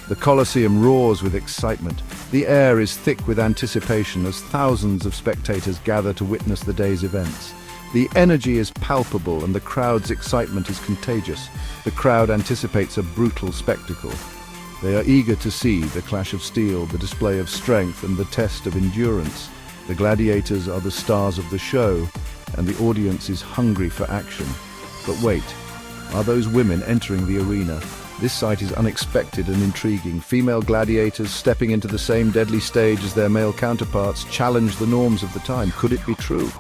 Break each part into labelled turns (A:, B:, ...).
A: The Colosseum roars with excitement. The air is thick with anticipation as thousands of spectators gather to witness the day's events. The energy is palpable and the crowd's excitement is contagious. The crowd anticipates a brutal spectacle. They are eager to see the clash of steel, the display of strength, and the test of endurance. The gladiators are the stars of the show, and the audience is hungry for action. But wait, are those women entering the arena? This sight is unexpected and intriguing. Female gladiators stepping into the same deadly stage as their male counterparts challenge the norms of the time. Could it be true?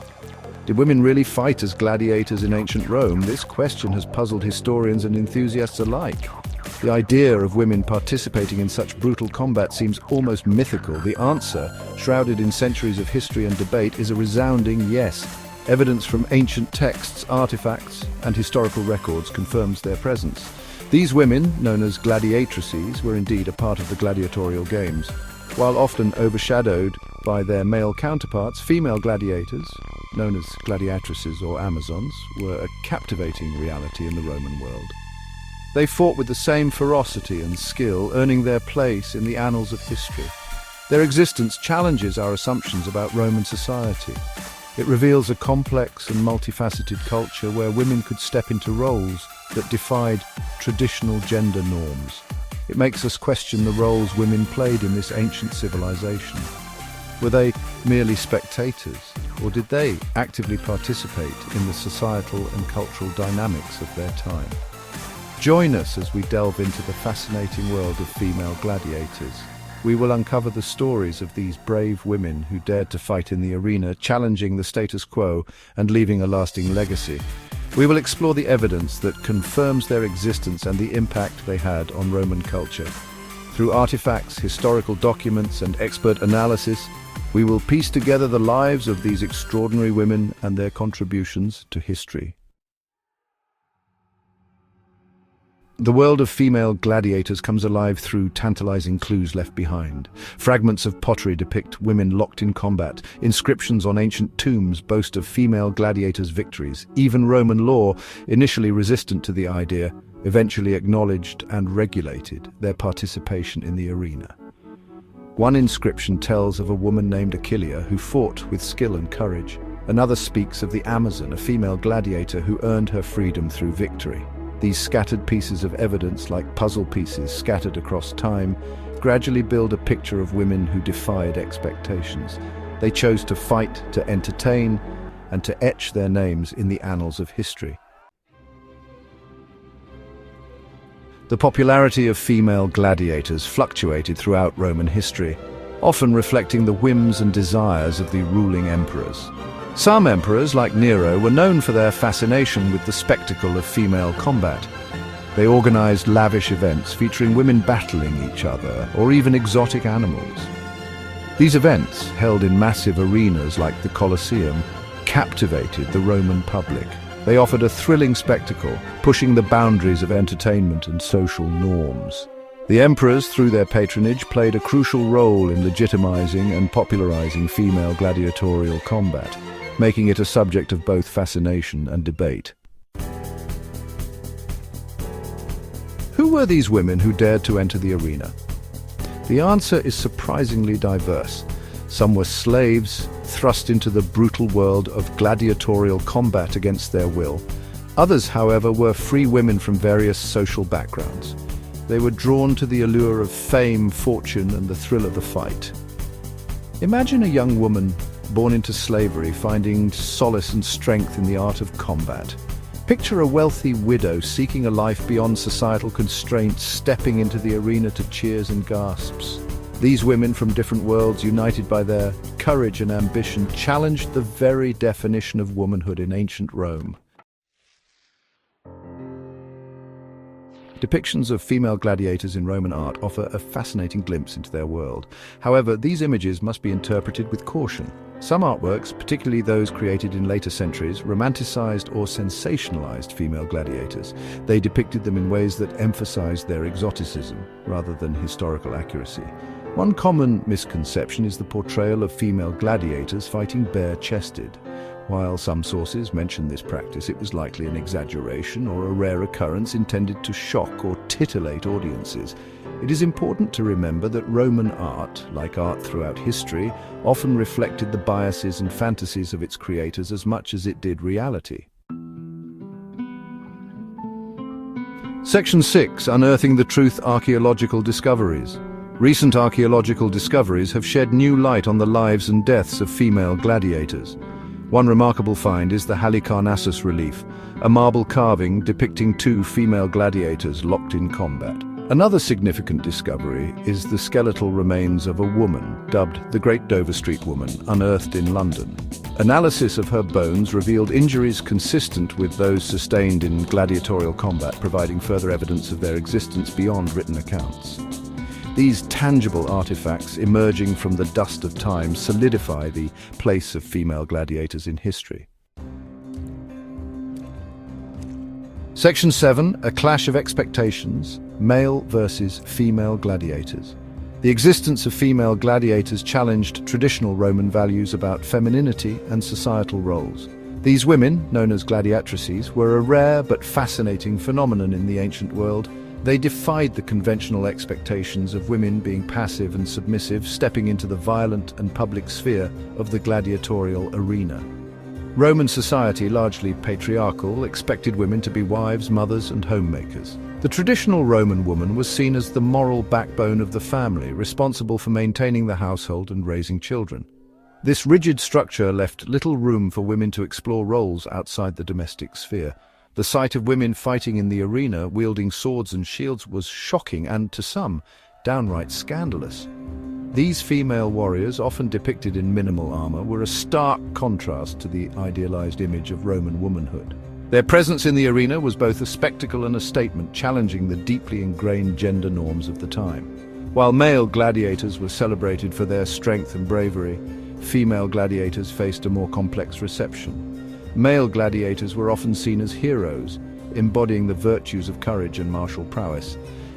A: Did women really fight as gladiators in ancient Rome? This question has puzzled historians and enthusiasts alike. The idea of women participating in such brutal combat seems almost mythical. The answer, shrouded in centuries of history and debate, is a resounding yes. Evidence from ancient texts, artifacts, and historical records confirms their presence. These women, known as gladiatresses, were indeed a part of the gladiatorial games. While often overshadowed by their male counterparts, female gladiators, known as gladiatresses or Amazons, were a captivating reality in the Roman world. They fought with the same ferocity and skill, earning their place in the annals of history. Their existence challenges our assumptions about Roman society. It reveals a complex and multifaceted culture where women could step into roles that defied traditional gender norms. It makes us question the roles women played in this ancient civilization. Were they merely spectators, or did they actively participate in the societal and cultural dynamics of their time? Join us as we delve into the fascinating world of female gladiators. We will uncover the stories of these brave women who dared to fight in the arena, challenging the status quo and leaving a lasting legacy. We will explore the evidence that confirms their existence and the impact they had on Roman culture. Through artifacts, historical documents, and expert analysis, we will piece together the lives of these extraordinary women and their contributions to history. The world of female gladiators comes alive through tantalizing clues left behind. Fragments of pottery depict women locked in combat. Inscriptions on ancient tombs boast of female gladiators' victories. Even Roman law, initially resistant to the idea, eventually acknowledged and regulated their participation in the arena. One inscription tells of a woman named Achillea who fought with skill and courage. Another speaks of the Amazon, a female gladiator who earned her freedom through victory. These scattered pieces of evidence, like puzzle pieces scattered across time, gradually build a picture of women who defied expectations. They chose to fight, to entertain, and to etch their names in the annals of history. The popularity of female gladiators fluctuated throughout Roman history, often reflecting the whims and desires of the ruling emperors. Some emperors, like Nero, were known for their fascination with the spectacle of female combat. They organized lavish events featuring women battling each other, or even exotic animals. These events, held in massive arenas like the Colosseum, captivated the Roman public. They offered a thrilling spectacle, pushing the boundaries of entertainment and social norms. The emperors, through their patronage, played a crucial role in legitimizing and popularizing female gladiatorial combat, making it a subject of both fascination and debate. Who were these women who dared to enter the arena? The answer is surprisingly diverse. Some were slaves, thrust into the brutal world of gladiatorial combat against their will. Others, however, were free women from various social backgrounds. They were drawn to the allure of fame, fortune, and the thrill of the fight. Imagine a young woman born into slavery, finding solace and strength in the art of combat. Picture a wealthy widow seeking a life beyond societal constraints, stepping into the arena to cheers and gasps. These women from different worlds, united by their courage and ambition, challenged the very definition of womanhood in ancient Rome. Depictions of female gladiators in Roman art offer a fascinating glimpse into their world. However, these images must be interpreted with caution. Some artworks, particularly those created in later centuries, romanticized or sensationalized female gladiators. They depicted them in ways that emphasized their exoticism rather than historical accuracy. One common misconception is the portrayal of female gladiators fighting bare-chested. While some sources mention this practice, it was likely an exaggeration or a rare occurrence intended to shock or titillate audiences. It is important to remember that Roman art, like art throughout history, often reflected the biases and fantasies of its creators as much as it did reality. Section 6. Unearthing the Truth Archaeological Discoveries. Recent archaeological discoveries have shed new light on the lives and deaths of female gladiators. One remarkable find is the Halicarnassus relief, a marble carving depicting two female gladiators locked in combat. Another significant discovery is the skeletal remains of a woman, dubbed the Great Dover Street Woman, unearthed in London. Analysis of her bones revealed injuries consistent with those sustained in gladiatorial combat, providing further evidence of their existence beyond written accounts. These tangible artifacts, emerging from the dust of time, solidify the place of female gladiators in history. Section 7. A clash of expectations. Male versus female gladiators. The existence of female gladiators challenged traditional Roman values about femininity and societal roles. These women, known as gladiatrices, were a rare but fascinating phenomenon in the ancient world. They defied the conventional expectations of women being passive and submissive, stepping into the violent and public sphere of the gladiatorial arena. Roman society, largely patriarchal, expected women to be wives, mothers, and homemakers. The traditional Roman woman was seen as the moral backbone of the family, responsible for maintaining the household and raising children. This rigid structure left little room for women to explore roles outside the domestic sphere. The sight of women fighting in the arena, wielding swords and shields, was shocking and, to some, downright scandalous. These female warriors, often depicted in minimal armor, were a stark contrast to the idealized image of Roman womanhood. Their presence in the arena was both a spectacle and a statement, challenging the deeply ingrained gender norms of the time. While male gladiators were celebrated for their strength and bravery, female gladiators faced a more complex reception. Male gladiators were often seen as heroes, embodying the virtues of courage and martial prowess.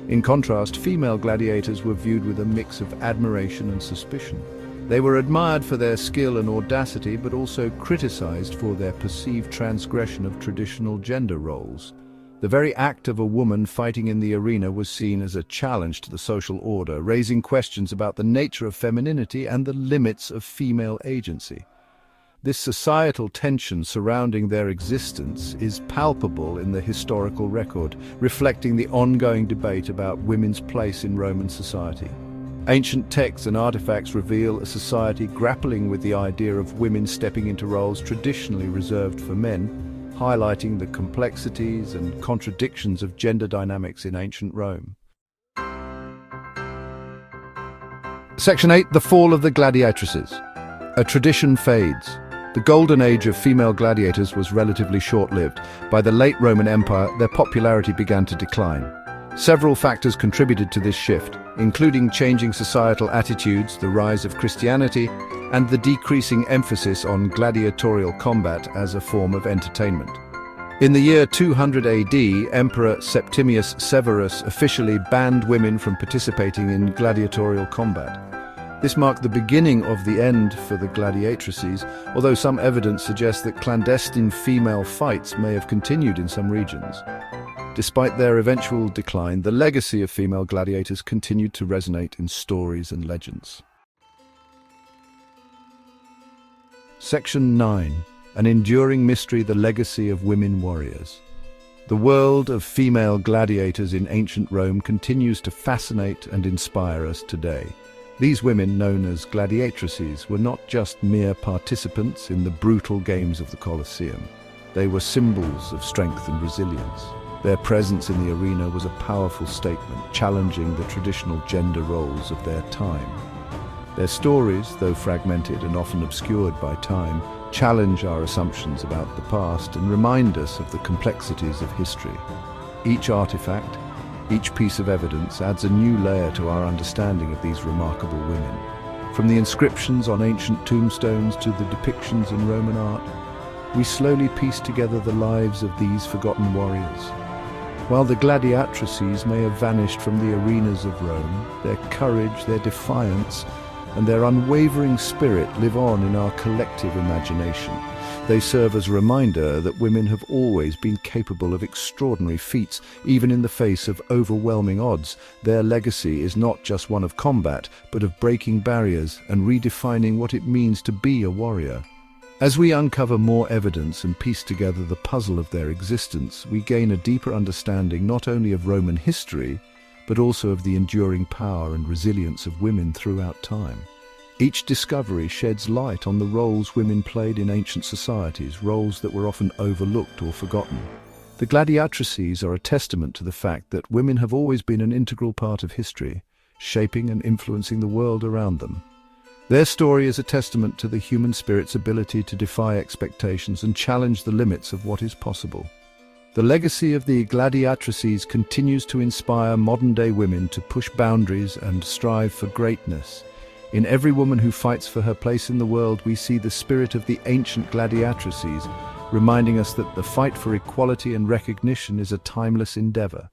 A: In contrast, female gladiators were viewed with a mix of admiration and suspicion. They were admired for their skill and audacity, but also criticized for their perceived transgression of traditional gender roles. The very act of a woman fighting in the arena was seen as a challenge to the social order, raising questions about the nature of femininity and the limits of female agency. This societal tension surrounding their existence is palpable in the historical record, reflecting the ongoing debate about women's place in Roman society. Ancient texts and artifacts reveal a society grappling with the idea of women stepping into roles traditionally reserved for men, highlighting the complexities and contradictions of gender dynamics in ancient Rome. Section 8. The Fall of the Gladiatrices. A tradition fades. The golden age of female gladiators was relatively short-lived. By the late Roman Empire, their popularity began to decline. Several factors contributed to this shift, including changing societal attitudes, the rise of Christianity, and the decreasing emphasis on gladiatorial combat as a form of entertainment. In the year 200 AD, Emperor Septimius Severus officially banned women from participating in gladiatorial combat. This marked the beginning of the end for the gladiatrices, although some evidence suggests that clandestine female fights may have continued in some regions. Despite their eventual decline, the legacy of female gladiators continued to resonate in stories and legends. Section 9. An enduring mystery, the legacy of women warriors. The world of female gladiators in ancient Rome continues to fascinate and inspire us today. These women, known as gladiatrices, were not just mere participants in the brutal games of the Colosseum. They were symbols of strength and resilience. Their presence in the arena was a powerful statement, challenging the traditional gender roles of their time. Their stories, though fragmented and often obscured by time, challenge our assumptions about the past and remind us of the complexities of history. Each artifact, each piece of evidence adds a new layer to our understanding of these remarkable women. From the inscriptions on ancient tombstones to the depictions in Roman art, we slowly piece together the lives of these forgotten warriors. While the gladiatrices may have vanished from the arenas of Rome, their courage, their defiance, and their unwavering spirit live on in our collective imagination. They serve as a reminder that women have always been capable of extraordinary feats, even in the face of overwhelming odds. Their legacy is not just one of combat, but of breaking barriers and redefining what it means to be a warrior. As we uncover more evidence and piece together the puzzle of their existence, we gain a deeper understanding not only of Roman history, but also of the enduring power and resilience of women throughout time. Each discovery sheds light on the roles women played in ancient societies, roles that were often overlooked or forgotten. The gladiatrices are a testament to the fact that women have always been an integral part of history, shaping and influencing the world around them. Their story is a testament to the human spirit's ability to defy expectations and challenge the limits of what is possible. The legacy of the gladiatrices continues to inspire modern-day women to push boundaries and strive for greatness. In every woman who fights for her place in the world, we see the spirit of the ancient gladiatrices, reminding us that the fight for equality and recognition is a timeless endeavor.